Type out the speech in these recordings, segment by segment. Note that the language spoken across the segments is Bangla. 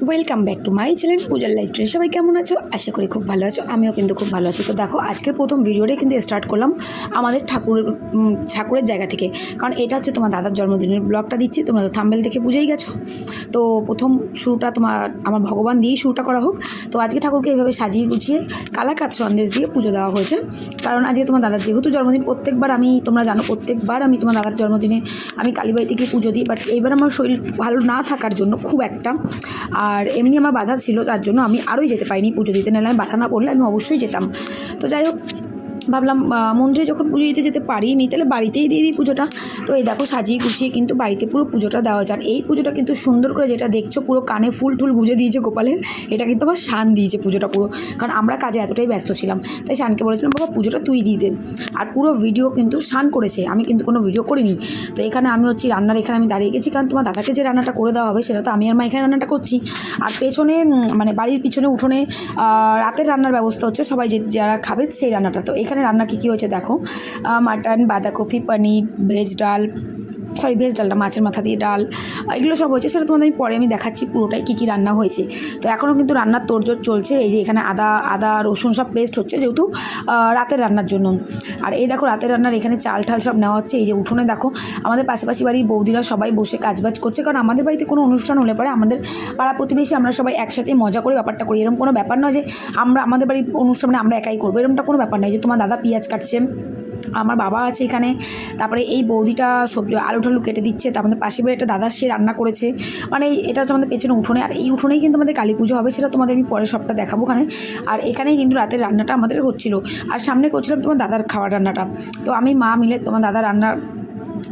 Welcome back to my channel পূজার লাইফ স্টাইল। সবাই কেমন আছো? আশা করি খুব ভালো আছো। আমিও কিন্তু খুব ভালো আছি। তো দেখো, আজকের প্রথম ভিডিওটাই কিন্তু স্টার্ট করলাম আমাদের ঠাকুরের জায়গা থেকে, কারণ এটা হচ্ছে তোমার দাদার জন্মদিনের ব্লগটা দিচ্ছি। তোমরা তো থাম্বনেল দেখে বুঝেই গেছো। তো প্রথম শুরুটা আমার ভগবান দিয়েই শুরুটা করা হোক। তো আজকে ঠাকুরকে এইভাবে সাজিয়ে গুছিয়ে কালাকাঁদ সন্দেশ দিয়ে পুজো দেওয়া হয়েছে, কারণ আজকে তোমার দাদার যেহেতু জন্মদিন। প্রত্যেকবার তোমরা জানো, প্রত্যেকবার আমি তোমার দাদার জন্মদিনে আমি কালীবাড়িতে গিয়ে পুজো দিই, বাট এইবার আমার শরীর ভালো না থাকার জন্য খুব একটা, আর এমনি আমার বাধা ছিল, তার জন্য আমি আরোই যেতে পারিনি পুজো দিতে। নাহলে আমি বাধা না পড়লে আমি অবশ্যই যেতাম। তো যাই হোক, ভাবলাম মন্দিরে যখন পুজো দিতে যেতে পারিনি, তাহলে বাড়িতেই দিয়ে দিই পুজোটা। তো এই দেখো, সাজিয়ে গুছিয়ে কিন্তু বাড়িতে পুরো পুজোটা দেওয়া যায়। এই পুজোটা কিন্তু সুন্দর করে যেটা দেখছো, পুরো কানে ফুল টুল গুঁজে দিয়েছে গোপালের, এটা কিন্তু আমার শান দিয়েছে পুজোটা পুরো, কারণ আমরা কাজে এতটাই ব্যস্ত ছিলাম। তাই শানকে বলেছিলাম, বাবা পুজোটা তুই দিয়ে দে। আর পুরো ভিডিও কিন্তু শান করেছে, আমি কিন্তু কোনো ভিডিও করিনি। তো এখানে আমি হচ্ছি রান্নার, এখানে আমি দাঁড়িয়ে গেছি, কারণ তোমার দাদাকে যে রান্নাটা করে দেওয়া হবে সেটা তো আমি আর মা এখানে রান্নাটা করছি। আর পেছনে মানে বাড়ির পিছনে উঠোনে রাতের রান্নার ব্যবস্থা হচ্ছে, সবাই যারা খাবে সেই রান্নাটা। তো এখানে রান্না কী হয়েছে দেখো, মাটন, বাঁধাকপি, পনির, ভেজ ডাল মাছের মাথা দিয়ে ডাল, এগুলো সব হয়েছে। সেটা তোমাদের পরে আমি দেখাচ্ছি পুরোটাই কী কী রান্না হয়েছে। তো এখনও কিন্তু রান্নার তোড়জোড় চলছে। এই যে এখানে আদা রসুন সব পেস্ট হচ্ছে, যেহেতু রাতের রান্নার জন্য। আর এই দেখো, রাতের রান্নার এখানে চাল ঠাল সব নেওয়া হচ্ছে। এই যে উঠোনে দেখো, আমাদের পাশাপাশি বাড়ির বৌদিরা সবাই বসে কাজবাজ করছে, কারণ আমাদের বাড়িতে কোনো অনুষ্ঠান হলে পরে আমাদের পাড়া প্রতিবেশী আমরা সবাই একসাথে মজা করে ব্যাপারটা করি। এরকম কোনো ব্যাপার নয় যে আমাদের বাড়ির অনুষ্ঠানে আমরা একাই করবো, এরকমটা কোনো ব্যাপার নয়। যে তোমার দাদা পেঁয়াজ কাটছে, আমার বাবা আছে এখানে, তারপরে এই বৌদিটা সবজি আলু টালু কেটে দিচ্ছে, তার আমাদের পাশে বাড়ি একটা দাদা সে রান্না করেছে। মানে এটা হচ্ছে আমাদের পেছনে উঠোনে, আর এই উঠোনেই কিন্তু আমাদের কালী পুজো হবে, সেটা তোমাদের আমি পরে সবটা দেখাবো ওখানে। আর এখানেই কিন্তু রাতের রান্নাটা আমাদের হচ্ছিলো, আর সামনে করছিলাম তোমার দাদার খাওয়ার রান্নাটা। তো আমি মা মিলে তোমার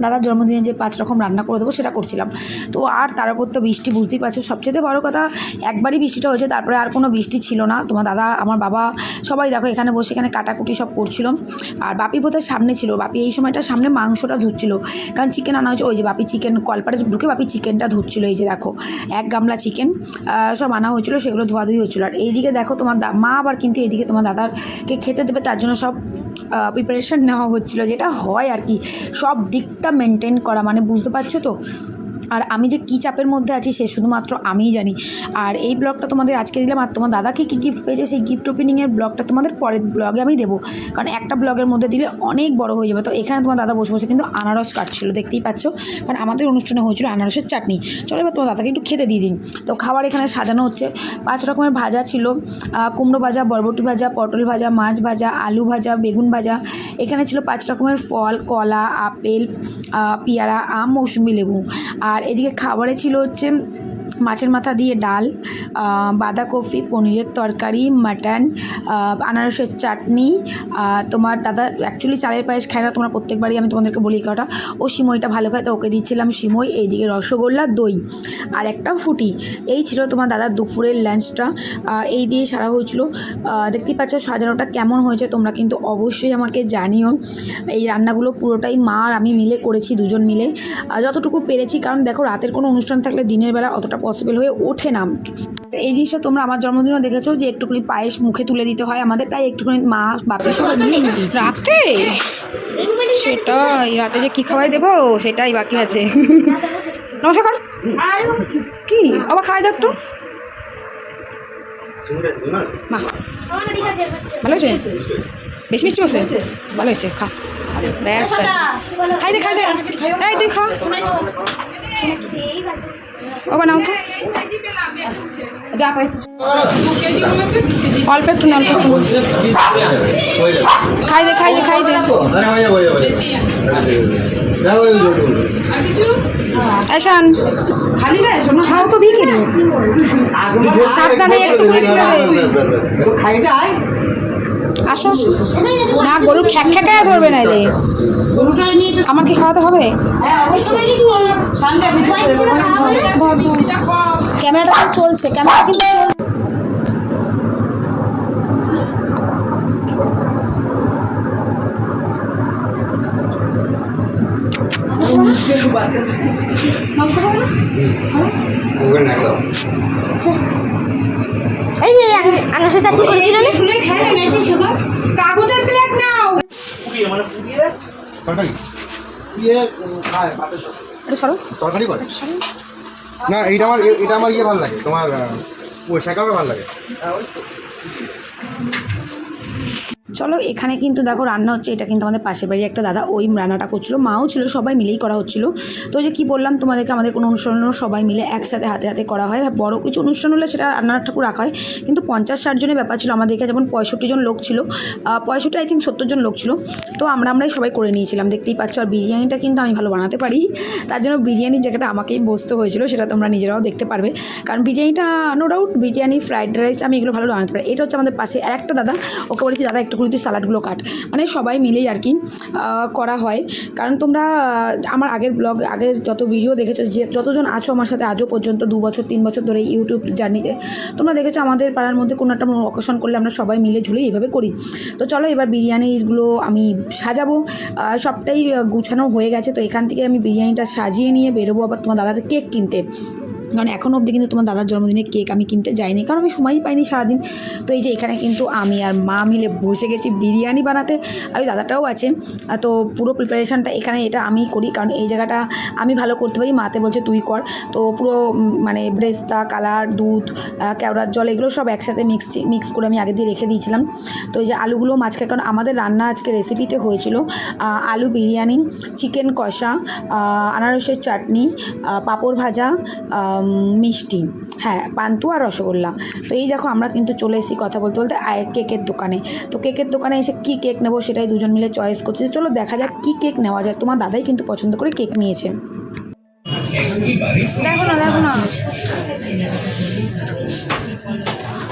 দাদার জন্মদিনে যে 5 রকম রান্না করে দেবো সেটা করছিলাম। তো আর তার উপর তো বৃষ্টি, বুঝতেই পারছো। সবচেয়ে বড় কথা, একবারই বৃষ্টিটা হয়েছে, তারপরে আর কোনো বৃষ্টি ছিল না। তোমার দাদা, আমার বাবা সবাই দেখো এখানে বসে এখানে কাটাকুটি সব করছিল। আর বাপি বোধহয় সামনে ছিল, বাপি এই সময়টা সামনে মাংসটা ধুচ্ছিল, কারণ চিকেন আনা হয়েছে। ওই যে বাপি চিকেন কলপারে ঢুকে বাপি চিকেনটা ধুচ্ছিল। এই যে দেখো, 1 গামলা চিকেন সব আনা হয়েছিল, সেগুলো ধোয়াধুয়ি হচ্ছিলো। আর এইদিকে দেখো তোমার মা আবার কিন্তু এইদিকে তোমার দাদারকে খেতে দেবে, তার জন্য সব প্রিপারেশান নেওয়া হচ্ছিলো, যেটা হয় আর কি, সব দিকটা মেনটেন করা, মানে বুঝতে পারছো তো। আর আমি যে কী চাপের মধ্যে আছি সে শুধুমাত্র আমিই জানি। আর এই ব্লগটা তোমাদের আজকে দিলাম, আর তোমার দাদাকে কী গিফট পেয়েছে সেই গিফট ওপেনিংয়ের ব্লগটা তোমাদের পরের ব্লগে আমি দেবো, কারণ একটা ব্লগের মধ্যে দিলে অনেক বড় হয়ে যাবে। তো এখানে তোমার দাদা বসে বসে কিন্তু আনারস কাটছিল, দেখতেই পাচ্ছ, কারণ আমাদের অনুষ্ঠানে হয়েছিল আনারসের চাটনি। চলো এবার তোমার দাদাকে একটু খেতে দিয়ে দিন। তো খাবার এখানে সাজানো হচ্ছে, 5 রকমের ভাজা ছিল, কুমড়ো ভাজা, বরবটি ভাজা, পটল ভাজা, মাছ ভাজা, আলু ভাজা, বেগুন ভাজা। এখানে ছিল 5 রকমের ফল, কলা, আপেল, পেয়ারা, আম, মৌসুমি লেবু। আর এদিকে খাবারে ছিল হচ্ছে মাছের মাথা দিয়ে ডাল, বাঁধাকপি, পনিরের তরকারি, মাটন, আনারসের চাটনি। তোমার দাদা অ্যাকচুয়ালি চালের পায়েস খায় না, তোমরা প্রত্যেকবারই আমি তোমাদেরকে বলি কথা, ও সিমইটা ভালো খায়, তো ওকে দিচ্ছিলাম সিমই। এইদিকে রসগোল্লা, দই আর একটা ফুটি। এই ছিল তোমার দাদার দুপুরের লাঞ্চটা, এই দিয়ে সারা হয়েছিল। দেখতেই পাচ্ছ সাজানোটা কেমন হয়েছে, তোমরা কিন্তু অবশ্যই আমাকে জানিও। এই রান্নাগুলো পুরোটাই মা আর আমি মিলে করেছি, দুজন মিলে যতটুকু পেরেছি, কারণ দেখো রাতের কোনো অনুষ্ঠান থাকলে দিনের বেলা অতটা পসিবল হয়ে ওঠে না। এই জিনিসটা তোমরা আমার জন্মদিনও দেখেছো যে একটুখানি পায়েস মুখে তুলে দিতে হয় আমাদের, তাই একটুখানি মা বাপি সবাই মিলে রাতে, সেটাই রাতে যে কী খাওয়াই দেবো সেটাই বাকি আছে। নমস্কার, কি আবার খাই দাও একটু, ভালো হয়েছে, বেশি মিষ্টি হয়েছে, ভালো হয়েছে, খা ব্যাস ব্যাস, খাই দে এই তুই খা, ও বানাও তো, অল্প একটু না, খাই দে ऐशान খাও তো ভিখে নি সাবধানে একটু আসো না, গরু খ্যাকায় ধরবে না, এলে আমাকে খাওয়াতে হবে। ক্যামেরাটা চলছে, ক্যামেরা কিন্তু আনারসের চাটনি করেছিল না, কাগজের প্লেট নাও, তরকারি করে না এটা আমার ইয়ে ভালো লাগে তোমার ওই শাকাও ভালো লাগে। চলো এখানে কিন্তু দেখো রান্না হচ্ছে, এটা কিন্তু আমাদের পাশের বাড়ি একটা দাদা ওই রান্নাটা করছিল, মাও ছিল, সবাই মিলেই করা হচ্ছিল। তো যে কি বললাম তোমাদেরকে, আমাদের কোনো অনুষ্ঠানও সবাই মিলে একসাথে হাতে হাতে করা হয়। বড় কিছু অনুষ্ঠান হলে সেটা রান্নার ঠাকুর রাখা হয়, কিন্তু 50-60 জনের ব্যাপার ছিল আমাদেরকে, যেমন 65 জন লোক ছিল, 65 আই থিঙ্ক 70 জন লোক ছিল। তো আমরাই সবাই করে নিয়েছিলাম, দেখতেই পাচ্ছ। আর বিরিয়ানিটা কিন্তু আমি ভালো বানাতে পারি, তার জন্য বিরিয়ানির জায়গাটা আমাকেই বসতে হয়েছিল, সেটা তোমরা নিজেরাও দেখতে পারবে। কারণ বিরিয়ানিটা no doubt, biryani, fried rice আমি এগুলো ভালো বানাতে পারি। এটা হচ্ছে আমাদের পাশে আর একটা দাদা, ওকে বলেছি দাদা একটু তুই সালাডগুলো কাট, মানে সবাই মিলেই আর কি করা হয়। কারণ তোমরা আমার আগের যত ভিডিও দেখেছো, যে যতজন আছো আমার সাথে আজও পর্যন্ত 2 বছর 3 বছর ধরে ইউটিউব জার্নিতে, তোমরা দেখেছো আমাদের পাড়ার মধ্যে কোনো একটা অকেশন করলে আমরা সবাই মিলে ঝুলে এইভাবে করি। তো চলো এবার বিরিয়ানিগুলো আমি সাজাবো, সবটাই গুছানো হয়ে গেছে। তো এখান থেকে আমি বিরিয়ানিটা সাজিয়ে নিয়ে বেরোবো আবার তোমার দাদার কেক কিনতে, কারণ এখনও অবধি কিন্তু তোমার দাদার জন্মদিনে কেক আমি কিনতে যাইনি, কারণ আমি সময়ই পাইনি সারাদিন। তো এই যে এখানে কিন্তু আমি আর মা মিলে বসে গেছি বিরিয়ানি বানাতে, আর ওই দাদাটাও আছে। তো পুরো প্রিপারেশানটা এখানে এটা আমি করি, কারণ এই জায়গাটা আমি ভালো করতে পারি, মাতে বলছে তুই কর। তো পুরো মানে ব্রেস্তা, কালার, দুধ, কেওড়ার জল, এগুলো সব একসাথে মিক্স করে আমি আগে দিয়ে রেখে দিয়েছিলাম। তো এই যে আলুগুলো মাঝখানে, কারণ আমাদের রান্না আজকে রেসিপিতে হয়েছিল আলু বিরিয়ানি, চিকেন কষা, আনারসের চাটনি, পাঁপড় ভাজা, মিষ্টি, হ্যাঁ পান্তুয়া আর রসগোল্লা। তো এই দেখো আমরা কিন্তু চলে এসেছি কথা বলতে বলতে কেকের দোকানে। তো কেকের দোকানে এসে কী কেক নেবো সেটাই দুজন মিলে চয়েস করছে। চলো দেখা যাক কী কেক নেওয়া যায়। তোমার দাদাই কিন্তু পছন্দ করে কেক নিয়েছে। দেখো না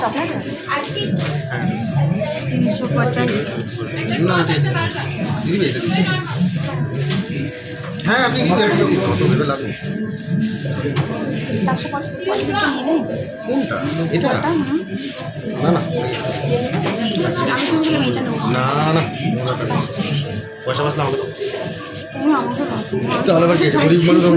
চকলেট 350। হ্যাঁ আপনি কি লাভ নেই। 750 কোনটা এটা? না না না না পয়সা বাঁচলে আমাকে তাহলে আবার গেছে গরিব মানুষ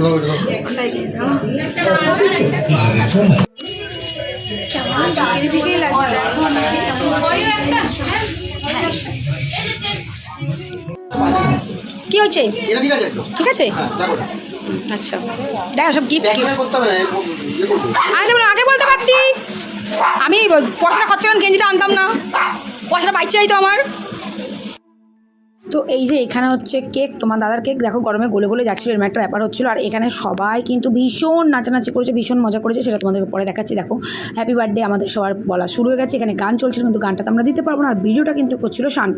কি হচ্ছে? ঠিক আছে, আচ্ছা দেখো সব গিফট আগে বলতে পারতি, আমি পয়সাটা খরচা করে গেঞ্জিটা আনতাম না, পয়সাটা বাইচে যাইতো আমার। তো এই যে এখানে হচ্ছে কেক, তোমার দাদার কেক দেখো গরমে গলে গলে যাচ্ছিলো, এরকম একটা ব্যাপার হচ্ছিলো। আর এখানে সবাই কিন্তু ভীষণ নাচানাচি করেছে, ভীষণ মজা করেছে, সেটা তোমাদের পরে দেখাচ্ছি। দেখো হ্যাপি বার্থডে আমাদের সবার বলা শুরু হয়ে গেছে, এখানে গান চলছিল, কিন্তু গানটা তো আমরা দিতে পারবো না। আর ভিডিওটা কিন্তু করছিল শান,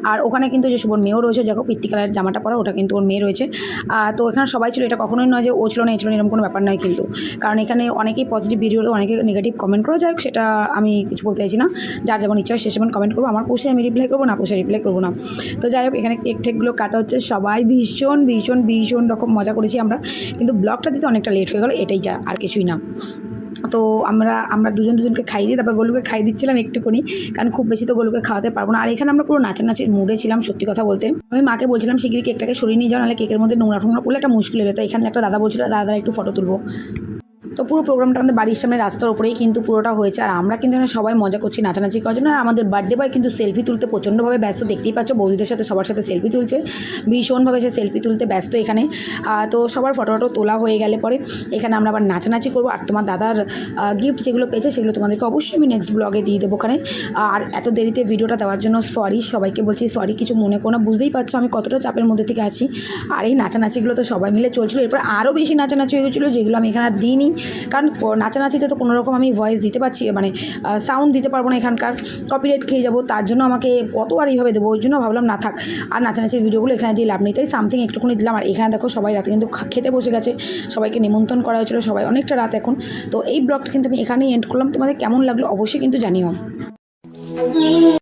আর ওখানে কিন্তু যে শুভর মেয়েও রয়েছে, দেখো পিত্তি কালারের জামাটা পরা, ওটা কিন্তু ওর মেয়ে রয়েছে। তো এখানে সবাই ছিল, এটা কখনোই নয় যে ও ছিল না এই ছিল না, এরকম কোনো ব্যাপার নয় কিন্তু। কারণ এখানে অনেকেই পজিটিভ ভিডিও, অনেকে নেগেটিভ কমেন্ট করে, যাই হোক সেটা আমি কিছু বলতে চাইছি না, যার যেমন ইচ্ছা সে যেমন কমেন্ট করবো, আমার পোষে আমি রিপ্লাই করবো, না পোষে রিপ্লাই করবো না। তো যাই হোক এখানে কেক ঠেকগুলো কাটা হচ্ছে, সবাই ভীষণ ভীষণ ভীষণ রকম মজা করেছি আমরা, কিন্তু ব্লগটা দিতে অনেকটা লেট হয়ে গেল, এটাই যা, আর কিছুই না। তো আমরা দুজনকে খাইয়ে দিই, তারপর গোলুকে খাইয়ে দিচ্ছিলাম একটুখানি, কারণ খুব বেশি তো গোলুকে খাওয়াতে পারবো না। আর এখানে আমরা পুরো নাচানাচির মুডে ছিলাম, সত্যি কথা বলতে। আমি মাকে বলছিলাম শিগগিরই কেকটাকে সরিয়ে নিয়ে যাও, নাহলে কেকের মধ্যে নোংরা টোংরা পড়লে একটা মুশকিল হবে। তো এখানে একটা দাদা বলছিল দাদা একটু ফটো তুলবো। তো পুরো প্রোগ্রামটা আমাদের বাড়ির সামনে রাস্তার উপরেই কিন্তু পুরোটা হয়েছে, আর আমরা কিন্তু এখানে সবাই মজা করছি নাচানাচি করার জন্য। আর আমাদের বার্থডে বয় কিন্তু সেলফি তুলতে প্রচণ্ডভাবে ব্যস্ত, দেখতেই পাচ্ছ বৌদিদের সাথে সবার সাথে সেলফি তুলছে, ভীষণভাবে সে সেলফি তুলতে ব্যস্ত এখানে। তো সবার ফটো তোলা হয়ে গেলে পরে এখানে আমরা আবার নাচানাচি করবো। আর তোমার দাদার গিফট যেগুলো পেয়েছে সেগুলো তোমাদেরকে অবশ্যই আমি নেক্সট ব্লগে দিয়ে দেবো ওখানে। আর এত দেরিতে ভিডিওটা দেওয়ার জন্য সরি, সবাইকে বলছি সরি, কিছু মনে করো না, বুঝতেই পারছো আমি কতটা চাপের মধ্যে থেকে আছি। আর এই নাচানাচিগুলো তো সবাই মিলে চলছিলো, এরপর আরও বেশি নাচানাচি হয়ে গেছিলো, যেগুলো আমি এখানে দিইনি, কারণ নাচানাচিতে তো কোনো রকম আমি ভয়েস দিতে পারছি, মানে সাউন্ড দিতে পারবো না, এখানকার কপিরাইট খেয়ে যাবো, তার জন্য আমাকে কত আর এইভাবে দেবো, ওই জন্য ভাবলাম না থাক, আর নাচানাচির ভিডিওগুলো এখানে দিয়ে লাভ নেই, তাই সামথিং একটুখানি দিলাম। আর এখানে দেখো সবাই রাতে কিন্তু খেতে বসে গেছে, সবাইকে নিমন্ত্রণ করা হয়েছিলো, সবাই অনেকটা রাত এখন। তো এই ব্লগটা কিন্তু আমি এখানেই এন্ড করলাম, তোমাদের কেমন লাগলো অবশ্যই কিন্তু জানিও।